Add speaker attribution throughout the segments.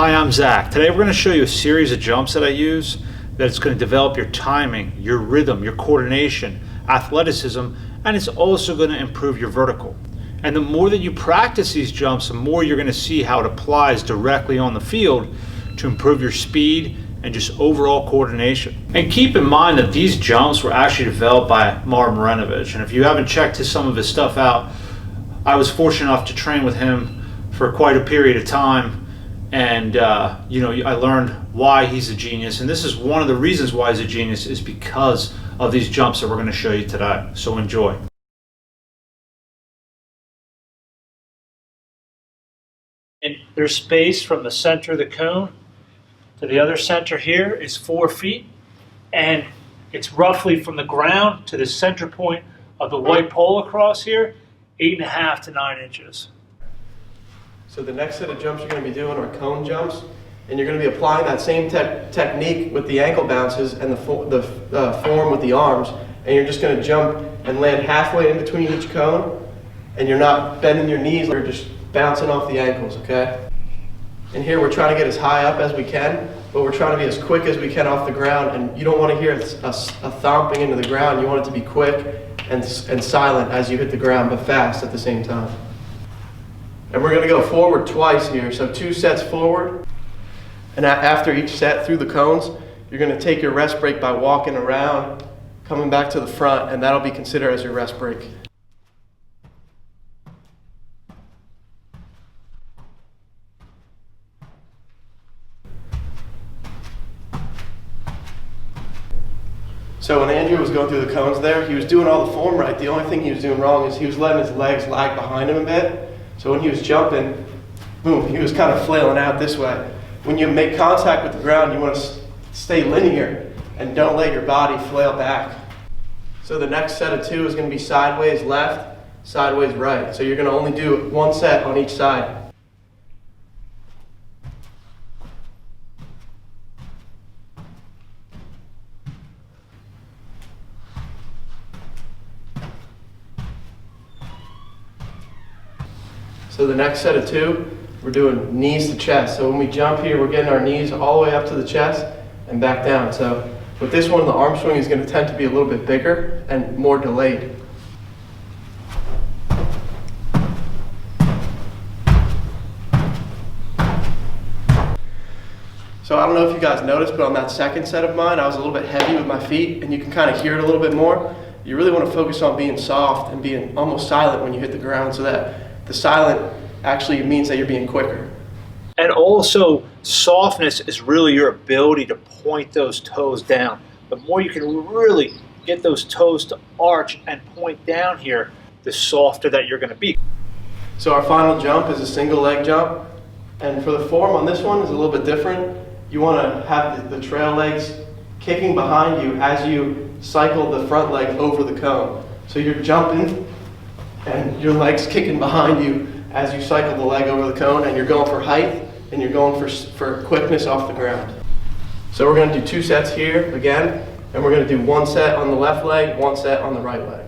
Speaker 1: Hi, I'm Zach. Today we're going to show you a series of jumps that I use that's going to develop your timing, your rhythm, your coordination, athleticism, and it's also going to improve your vertical. And the more that you practice these jumps, the more you're going to see how it applies directly on the field to improve your speed and just overall coordination. And keep in mind that these jumps were actually developed by Martin Marinovich. And if you haven't checked some of his stuff out, I was fortunate enough to train with him for quite a period of time. And I learned why he's a genius, and this is one of the reasons why he's a genius is because of these jumps that we're going to show you today. So enjoy. And there's space from the center of the cone to the other center here is 4 feet, and it's roughly from the ground to the center point of the white pole across here, 8.5 to 9 inches.
Speaker 2: So the next set of jumps you're going to be doing are cone jumps, and you're going to be applying that same technique with the ankle bounces and the form with the arms, and you're just going to jump and land halfway in between each cone, and you're not bending your knees, you're just bouncing off the ankles, okay? And here we're trying to get as high up as we can, but we're trying to be as quick as we can off the ground, and you don't want to hear a thumping into the ground. You want it to be quick and silent as you hit the ground, but fast at the same time. And we're going to go forward twice here, so 2 sets forward. And after each set through the cones, you're going to take your rest break by walking around, coming back to the front, and that'll be considered as your rest break. So when Andrew was going through the cones there, he was doing all the form right. The only thing he was doing wrong is he was letting his legs lag behind him a bit. So when he was jumping, boom, he was kind of flailing out this way. When you make contact with the ground, you want to stay linear and don't let your body flail back. So the next set of 2 is going to be sideways left, sideways right. So you're going to only do 1 set on each side. So the next set of 2, we're doing knees to chest. So when we jump here, we're getting our knees all the way up to the chest and back down. So with this one, the arm swing is going to tend to be a little bit bigger and more delayed. So I don't know if you guys noticed, but on that second set of mine, I was a little bit heavy with my feet, and you can kind of hear it a little bit more. You really want to focus on being soft and being almost silent when you hit the ground, so that the silent actually means that you're being quicker.
Speaker 1: And also, softness is really your ability to point those toes down. The more you can really get those toes to arch and point down here, the softer that you're going to be.
Speaker 2: So our final jump is a single leg jump. And for the form on this one is a little bit different. You want to have the trail legs kicking behind you as you cycle the front leg over the cone. So you're jumping and your legs kicking behind you as you cycle the leg over the cone, and you're going for height and you're going for quickness off the ground. So we're going to do 2 sets here again, and we're going to do 1 set on the left leg, 1 set on the right leg.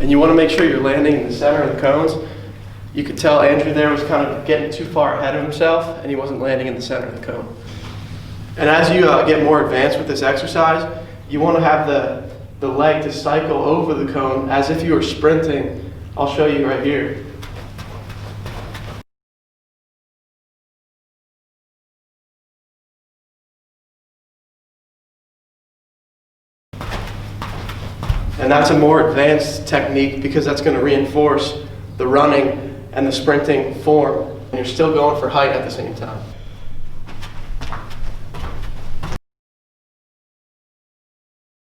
Speaker 2: And you want to make sure you're landing in the center of the cones. You could tell Andrew there was kind of getting too far ahead of himself, and he wasn't landing in the center of the cone. And as you get more advanced with this exercise, you want to have the leg to cycle over the cone as if you were sprinting. I'll show you right here. And that's a more advanced technique because that's going to reinforce the running and the sprinting form, and you're still going for height at the same time.